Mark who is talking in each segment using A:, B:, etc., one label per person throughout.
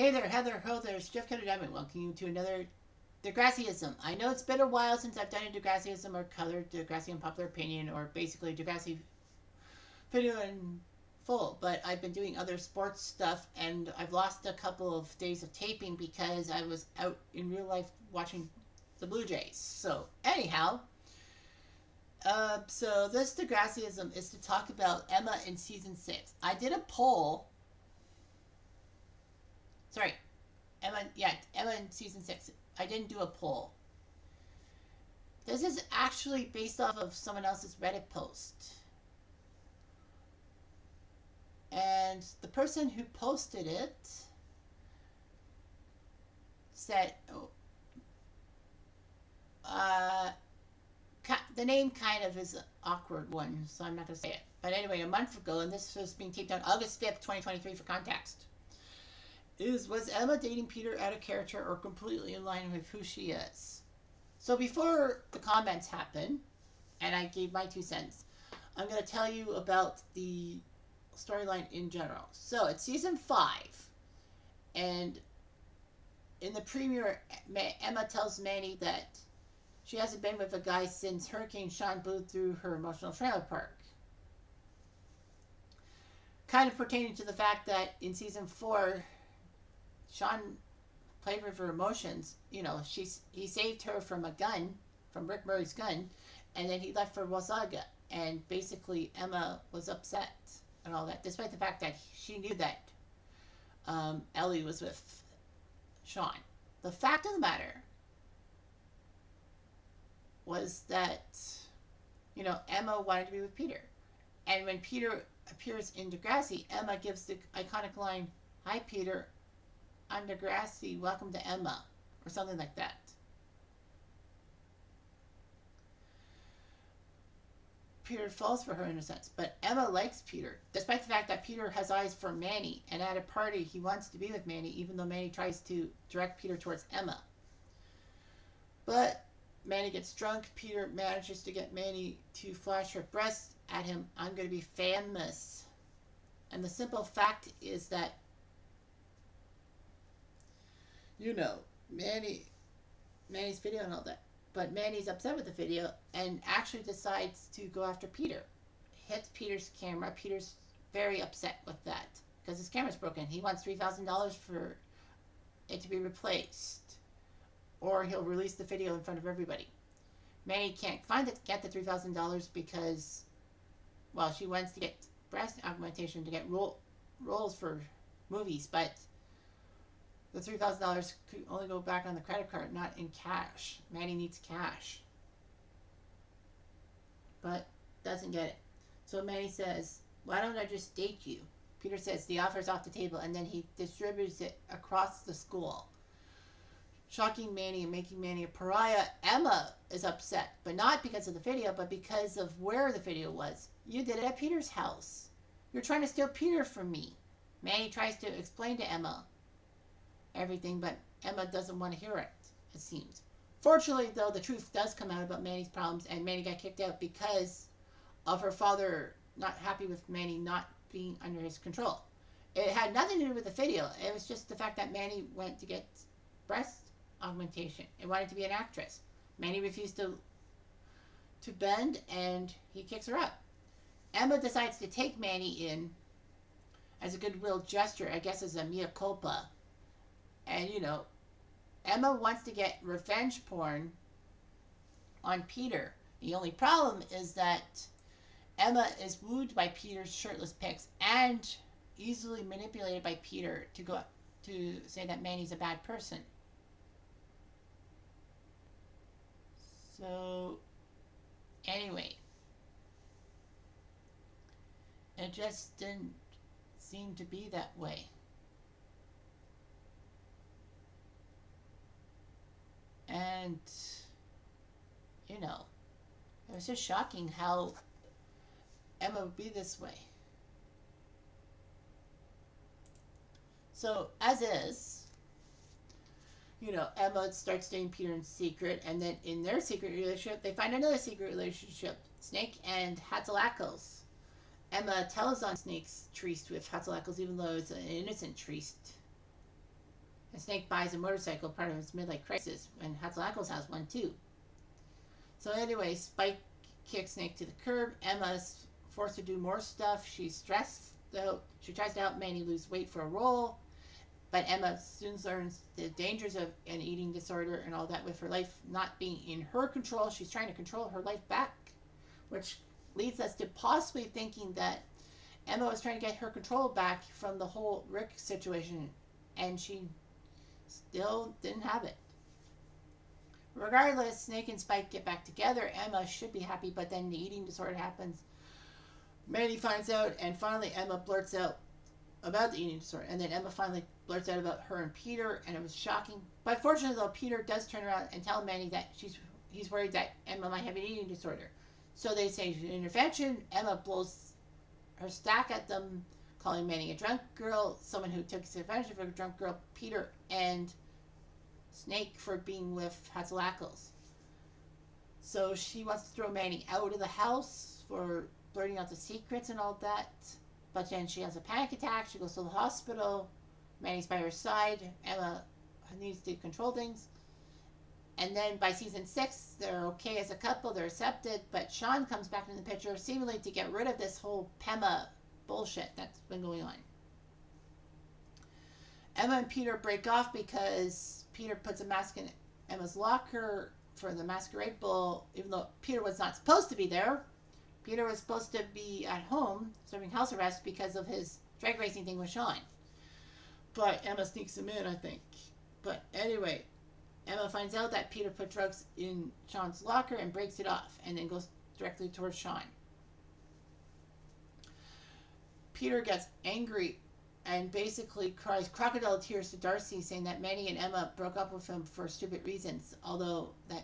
A: Hey there, Heather, ho there, it's Jeff Cutter Diamond. Welcome you to another Degrassiism. I know it's been a while since I've done a Degrassiism or colored Degrassi Unpopular Opinion or basically Degrassi video in full, but I've been doing other sports stuff and I've lost a couple of days of taping because I was out in real life watching the Blue Jays. So, anyhow, so this Degrassiism is to talk about Emma in season 6. I did a poll. Sorry, Emma in season 6. I didn't do a poll. This is actually based off of someone else's Reddit post. And the person who posted it said, the name kind of is an awkward one, so I'm not going to say it. But anyway, a month ago, and this was being taped on August 5th, 2023 for context. Was Emma dating Peter out of character or completely in line with who she is? So before the comments happen, and I gave my 2 cents, I'm going to tell you about the storyline in general. So it's season 5, and in the premiere, Emma tells Manny that she hasn't been with a guy since Hurricane Sean blew through her emotional trailer park. Kind of pertaining to the fact that in season 4, Sean played with her emotions. You know, he saved her from a gun, from Rick Murray's gun, and then he left for Wasaga. And basically, Emma was upset and all that, despite the fact that she knew that Ellie was with Sean. The fact of the matter was that, you know, Emma wanted to be with Peter. And when Peter appears in Degrassi, Emma gives the iconic line, "Hi, Peter. I'm Degrassi, welcome to Emma," or something like that. Peter falls for her in a sense, but Emma likes Peter, despite the fact that Peter has eyes for Manny, and at a party he wants to be with Manny, even though Manny tries to direct Peter towards Emma. But Manny gets drunk. Peter manages to get Manny to flash her breasts at him. "I'm going to be famous." And the simple fact is that, you know, Manny's video and all that. But Manny's upset with the video and actually decides to go after Peter. Hits Peter's camera. Peter's very upset with that because his camera's broken. He wants $3,000 for it to be replaced, or he'll release the video in front of everybody. Manny can't get the $3,000 because, well, she wants to get breast augmentation to get roles for movies, but the $3,000 could only go back on the credit card, not in cash. Manny needs cash. But doesn't get it. So Manny says, "Why don't I just date you?" Peter says the offer's off the table, and then he distributes it across the school, shocking Manny and making Manny a pariah. Emma is upset, but not because of the video, but because of where the video was. "You did it at Peter's house. You're trying to steal Peter from me." Manny tries to explain to Emma everything, but Emma doesn't want to hear it, it seems. Fortunately, though, the truth does come out about Manny's problems, and Manny got kicked out because of her father not happy with Manny not being under his control. It had nothing to do with the video. It was just the fact that Manny went to get breast augmentation and wanted to be an actress. Manny refused to bend, and he kicks her out. Emma decides to take Manny in as a goodwill gesture, I guess as a mea culpa. And, you know, Emma wants to get revenge porn on Peter. The only problem is that Emma is wooed by Peter's shirtless pics and easily manipulated by Peter to say that Manny's a bad person. So, anyway, it just didn't seem to be that way. And, you know, it was just shocking how Emma would be this way. So, as is, you know, Emma starts dating Peter in secret, and then in their secret relationship, they find another secret relationship, Snake and Hatzalakos. Emma tells on Snake's tryst with Hatzalakos, even though it's an innocent tryst. And Snake buys a motorcycle, part of his midlife crisis, and Hatzelackles has one too. So anyway, Spike kicks Snake to the curb. Emma's forced to do more stuff. She's stressed out. She tries to help Manny lose weight for a role, but Emma soon learns the dangers of an eating disorder and all that, with her life not being in her control. She's trying to control her life back, which leads us to possibly thinking that Emma was trying to get her control back from the whole Rick situation, and she still didn't have it. Regardless, Snake and Spike get back together. Emma should be happy, but then the eating disorder happens. Manny finds out, and finally Emma blurts out about the eating disorder. And then Emma finally blurts out about her and Peter, and it was shocking. But fortunately, though, Peter does turn around and tell Manny that he's worried that Emma might have an eating disorder. So they say intervention. Emma blows her stack at them, calling Manny a drunk girl, someone who took advantage of a drunk girl, Peter, and Snake for being with Hatzelackles. So she wants to throw Manny out of the house for blurting out the secrets and all that. But then she has a panic attack. She goes to the hospital. Manny's by her side. Emma needs to control things. And then by season 6, they're okay as a couple. They're accepted. But Sean comes back in the picture, seemingly to get rid of this whole Pemma bullshit that's been going on. Emma and Peter break off because Peter puts a mask in Emma's locker for the masquerade ball, even though Peter was not supposed to be there. Peter was supposed to be at home serving house arrest because of his drag racing thing with Sean. But Emma sneaks him in, I think. But anyway, Emma finds out that Peter put drugs in Sean's locker and breaks it off, and then goes directly towards Sean. Peter gets angry and basically cries crocodile tears to Darcy, saying that Manny and Emma broke up with him for stupid reasons, although that,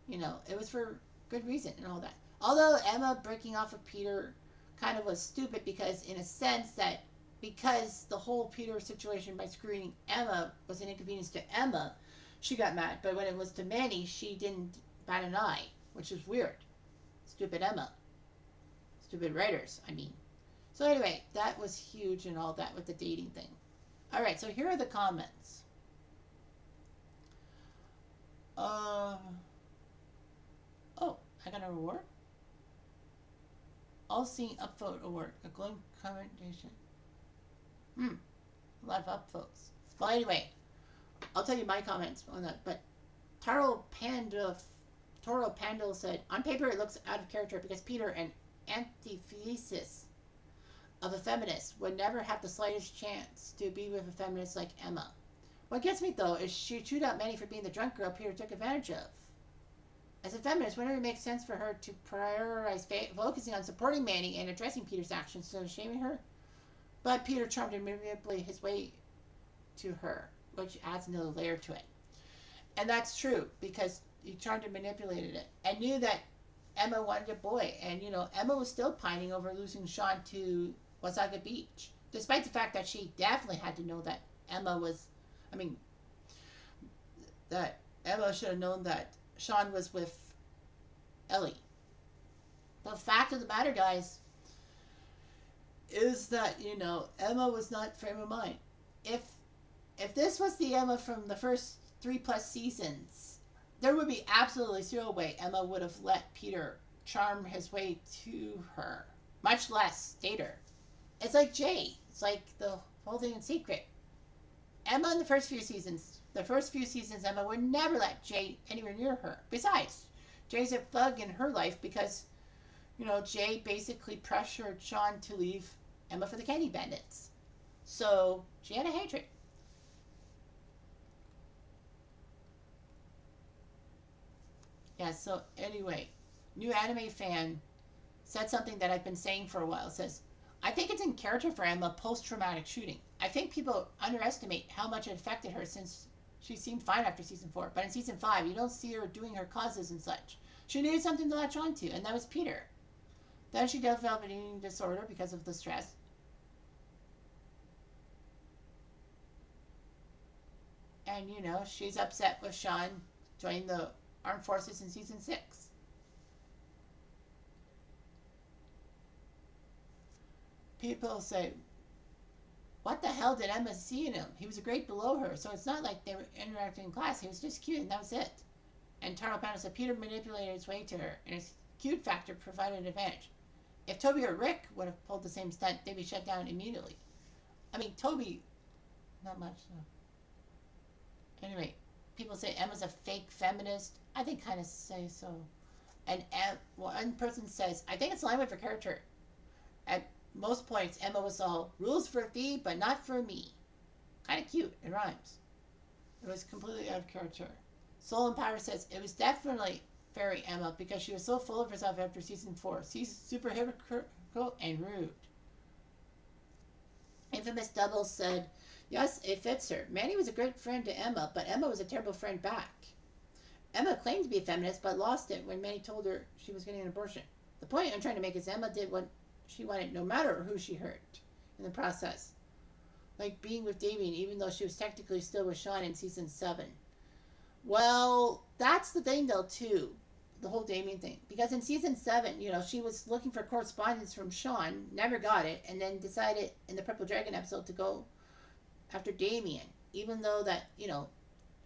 A: it was for good reason and all that. Although Emma breaking off with Peter kind of was stupid, because in a sense that because the whole Peter situation by screwing Emma was an inconvenience to Emma, she got mad. But when it was to Manny, she didn't bat an eye, which is weird. Stupid Emma. Stupid writers, I mean. So anyway, that was huge and all that with the dating thing. Alright, so here are the comments. Oh, I got a reward? All Seeing Upvote Award. A glowing commendation. A lot of upvotes. Well, anyway, I'll tell you my comments on that. But Toro Pandal said, on paper it looks out of character because Peter, an antithesis of a feminist, would never have the slightest chance to be with a feminist like Emma. What gets me, though, is she chewed out Manny for being the drunk girl Peter took advantage of. As a feminist, wouldn't it make sense for her to prioritize focusing on supporting Manny and addressing Peter's actions instead of shaming her? But Peter tried to manipulate his way to her, which adds another layer to it. And that's true, because he tried to manipulate it and knew that Emma wanted a boy. And, Emma was still pining over losing Sean to Wasaga Beach, despite the fact that she definitely had to know that that Emma should have known that Sean was with Ellie. The fact of the matter, guys, is that, Emma was not frame of mind. If this was the Emma from the first 3+ seasons, there would be absolutely zero way Emma would have let Peter charm his way to her, much less date her. It's like Jay. It's like the whole thing in Secret. Emma in the first few seasons, Emma would never let Jay anywhere near her. Besides, Jay's a thug in her life because, Jay basically pressured Sean to leave Emma for the Candy Bandits. So, she had a hatred. Yeah, so anyway, new anime fan said something that I've been saying for a while. It says, I think it's in character for Emma post-traumatic shooting. I think people underestimate how much it affected her since she seemed fine after season 4. But in season 5, you don't see her doing her causes and such. She needed something to latch onto, and that was Peter. Then she developed an eating disorder because of the stress. And, she's upset with Sean joining the Armed Forces in season 6. People say, what the hell did Emma see in him? He was a grade below her, so it's not like they were interacting in class. He was just cute, and that was it. And Taro Pano said Peter manipulated his way to her, and his cute factor provided an advantage. If Toby or Rick would have pulled the same stunt, they'd be shut down immediately. I mean, Toby, not much. So. Anyway, people say Emma's a fake feminist. I think kind of say so. And one person says, I think it's line with her character. At most points, Emma was all rules for thee, but not for me. Kind of cute. It rhymes. It was completely out of character. Soul and Power says it was definitely very Emma because she was so full of herself after season 4. She's super hypocritical and rude. Infamous Doubles said, yes, it fits her. Manny was a great friend to Emma, but Emma was a terrible friend back. Emma claimed to be a feminist, but lost it when Manny told her she was getting an abortion. The point I'm trying to make is Emma did what she wanted, no matter who she hurt in the process. Like being with Damien, even though she was technically still with Sean in season 7. Well, that's the thing, though, too. The whole Damien thing. Because in season 7, she was looking for correspondence from Sean, never got it, and then decided in the Purple Dragon episode to go after Damien, even though that,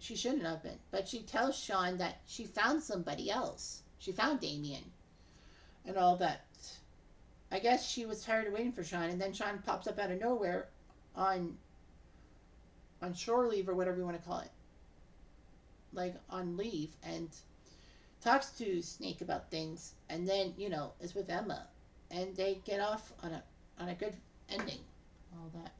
A: she shouldn't have been. But she tells Sean that she found somebody else. She found Damien and all that. I guess she was tired of waiting for Sean, and then Sean pops up out of nowhere on shore leave or whatever you want to call it. Like on leave, and talks to Snake about things, and then is with Emma, and they get off on a good ending. All that.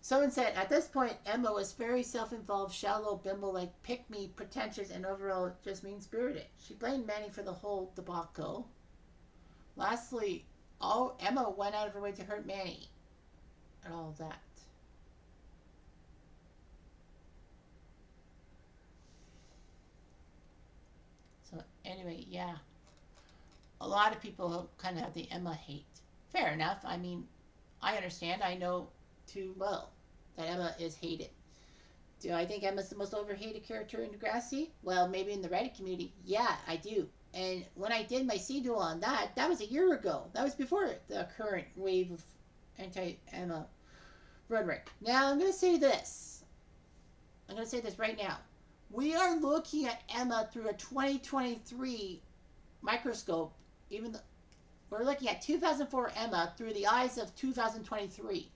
A: Someone said, at this point, Emma was very self-involved, shallow, bimbo-like, pick-me, pretentious, and overall just mean-spirited. She blamed Manny for the whole debacle. Lastly, Emma went out of her way to hurt Manny. And all that. So, anyway, yeah. A lot of people kind of have the Emma hate. Fair enough. I mean, I understand. I know too well that Emma is hated. Do I think Emma's the most overhated character in Degrassi? Well, maybe in the Reddit community. Yeah, I do. And when I did my C-duel on that was a year ago. That was before the current wave of anti-Emma rhetoric. Now, I'm going to say this. I'm going to say this right now. We are looking at Emma through a 2023 microscope. Even though we're looking at 2004 Emma through the eyes of 2023.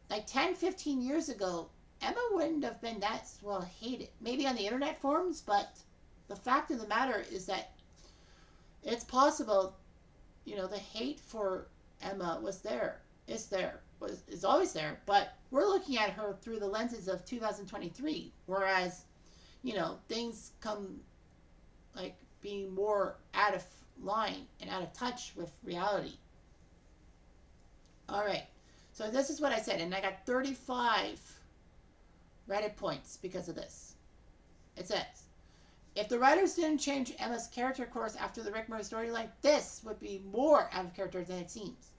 A: Like 10, 15 years ago, Emma wouldn't have been that well hated. Maybe on the internet forums, but the fact of the matter is that it's possible, the hate for Emma was there. Is always there. But we're looking at her through the lenses of 2023. Whereas, things come like being more out of line and out of touch with reality. All right. So this is what I said, and I got 35 Reddit points because of this. It says, if the writers didn't change Emma's character course after the Rick Murray storyline, this would be more out of character than it seems.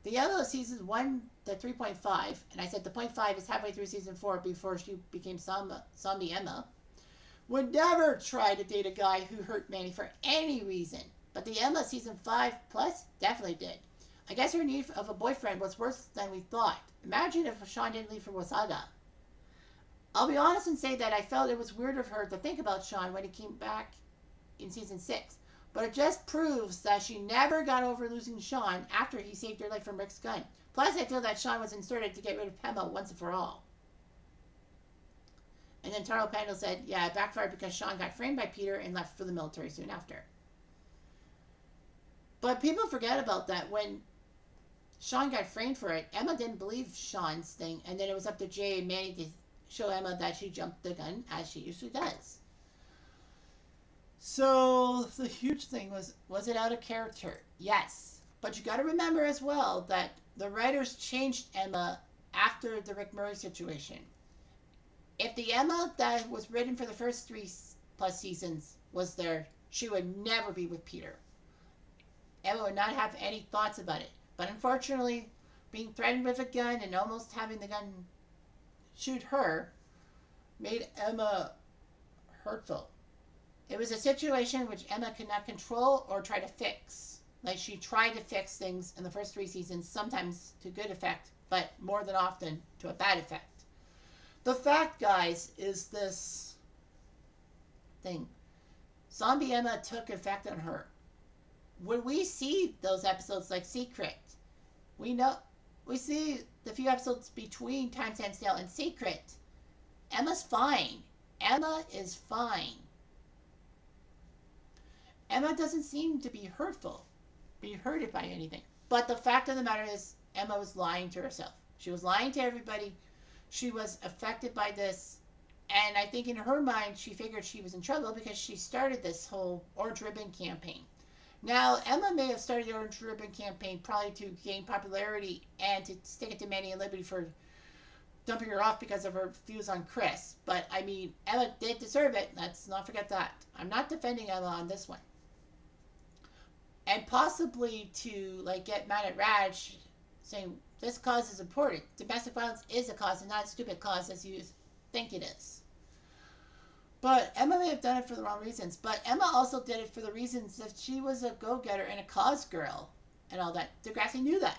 A: The Yellow seasons 1 to 3.5, and I said the 0.5 is halfway through season 4 before she became zombie Emma, would never try to date a guy who hurt Manny for any reason. But the Emma season 5 plus definitely did. I guess her need of a boyfriend was worse than we thought. Imagine if Sean didn't leave for Wasaga. I'll be honest and say that I felt it was weird of her to think about Sean when he came back in season 6. But it just proves that she never got over losing Sean after he saved her life from Rick's gun. Plus, I feel that Sean was inserted to get rid of Pemma once and for all. And then Taro Pandal said, yeah, it backfired because Sean got framed by Peter and left for the military soon after. But people forget about that. When Sean got framed for it, Emma didn't believe Sean's thing, and then it was up to Jay and Manny to show Emma that she jumped the gun, as she usually does. So, the huge thing was it out of character? Yes. But you gotta remember as well that the writers changed Emma after the Rick Murray situation. If the Emma that was written for the first 3+ seasons was there, she would never be with Peter. Emma would not have any thoughts about it. But unfortunately, being threatened with a gun and almost having the gun shoot her made Emma hurtful. It was a situation which Emma could not control or try to fix. Like she tried to fix things in the first 3 seasons, sometimes to good effect, but more than often to a bad effect. The fact, guys, is this thing. Zombie Emma took effect on her. When we see those episodes like Secret, we see the few episodes between Time Stands Still and Secret. Emma's fine. Emma is fine. Emma doesn't seem to be hurted by anything. But the fact of the matter is, Emma was lying to herself. She was lying to everybody. She was affected by this. And I think in her mind, she figured she was in trouble because she started this whole Orange Ribbon campaign. Now, Emma may have started the Orange Ribbon campaign probably to gain popularity and to stick it to Manny and Liberty for dumping her off because of her views on Chris. But, I mean, Emma did deserve it. Let's not forget that. I'm not defending Emma on this one. And possibly to, like, get mad at Raj saying, this cause is important. Domestic violence is a cause and not a stupid cause as you think it is. But Emma may have done it for the wrong reasons. But Emma also did it for the reasons that she was a go-getter and a cause girl and all that. Degrassi knew that.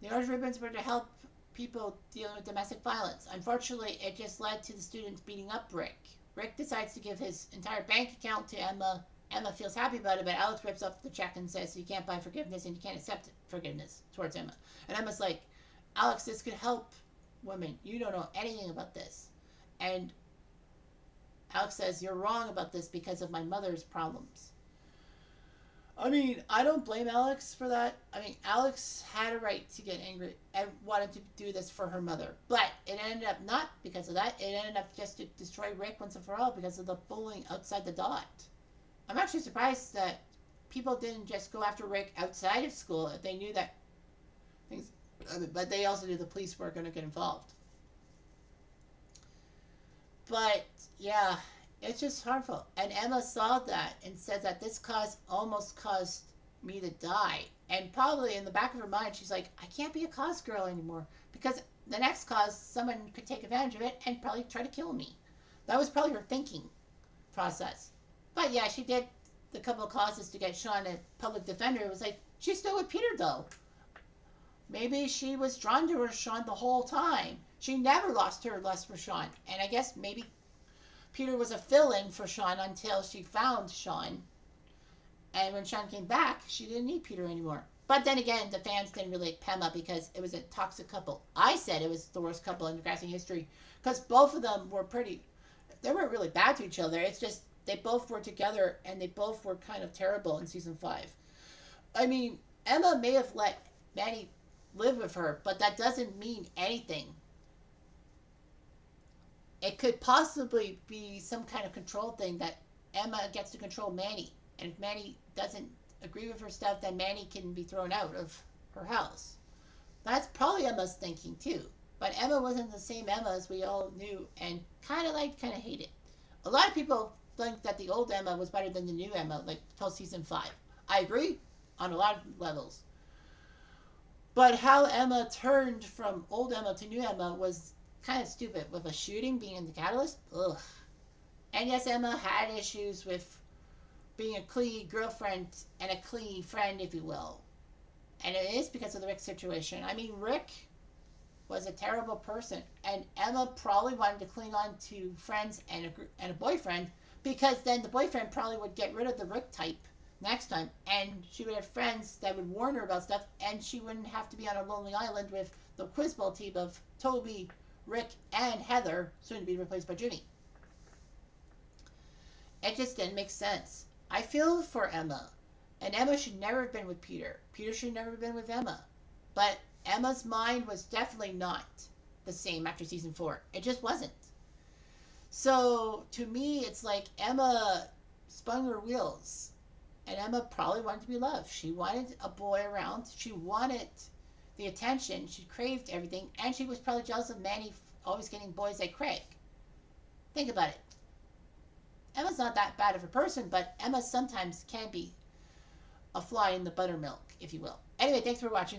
A: The Orange Ribbons were to help people dealing with domestic violence. Unfortunately, it just led to the students beating up Rick. Rick decides to give his entire bank account to Emma. Emma feels happy about it, but Alex rips off the check and says you can't buy forgiveness and you can't accept forgiveness towards Emma. And Emma's like, Alex, this could help women. You don't know anything about this. And Alex says, you're wrong about this because of my mother's problems. I mean, I don't blame Alex for that. I mean, Alex had a right to get angry and wanted to do this for her mother. But it ended up not because of that. It ended up just to destroy Rick once and for all because of the bullying outside the dot. I'm actually surprised that people didn't just go after Rick outside of school if they knew that things... But they also knew the police were going to get involved. But, yeah, it's just harmful. And Emma saw that and said that this cause almost caused me to die. And probably in the back of her mind, she's like, I can't be a cause girl anymore. Because the next cause, someone could take advantage of it and probably try to kill me. That was probably her thinking process. But, yeah, she did the couple of causes to get Sean a public defender. It was like, she's still with Peter, though. Maybe she was drawn to her Sean the whole time. She never lost her lust for Sean. And I guess maybe Peter was a fill-in for Sean until she found Sean. And when Sean came back, she didn't need Peter anymore. But then again, the fans didn't really like Pemma because it was a toxic couple. I said it was the worst couple in Degrassi history because both of them were pretty... They weren't really bad to each other. It's just they both were together and they both were kind of terrible in season 5. I mean, Emma may have let Manny live with her, but that doesn't mean anything. It could possibly be some kind of control thing that Emma gets to control Manny. And if Manny doesn't agree with her stuff, then Manny can be thrown out of her house. That's probably Emma's thinking too. But Emma wasn't the same Emma as we all knew and kind of liked, kind of hated. A lot of people think that the old Emma was better than the new Emma, like till season 5. I agree on a lot of levels. But how Emma turned from old Emma to new Emma was kind of stupid, with a shooting being the catalyst. Ugh. And yes, Emma had issues with being a clingy girlfriend and a clingy friend, if you will. And it is because of the Rick situation. I mean, Rick was a terrible person, and Emma probably wanted to cling on to friends and a boyfriend because then the boyfriend probably would get rid of the Rick type next time, and she would have friends that would warn her about stuff, and she wouldn't have to be on a lonely island with the Quiz Bowl team of Toby, Rick, and Heather, soon to be replaced by Jimmy. It just didn't make sense. I feel for Emma, and Emma should never have been with Peter. Peter should never have been with Emma. But Emma's mind was definitely not the same after season 4. It just wasn't. So, to me, it's like Emma spun her wheels. And Emma probably wanted to be loved. She wanted a boy around. She wanted the attention. She craved everything. And she was probably jealous of Manny always getting boys like Craig. Think about it. Emma's not that bad of a person, but Emma sometimes can be a fly in the buttermilk, if you will. Anyway, thanks for watching this.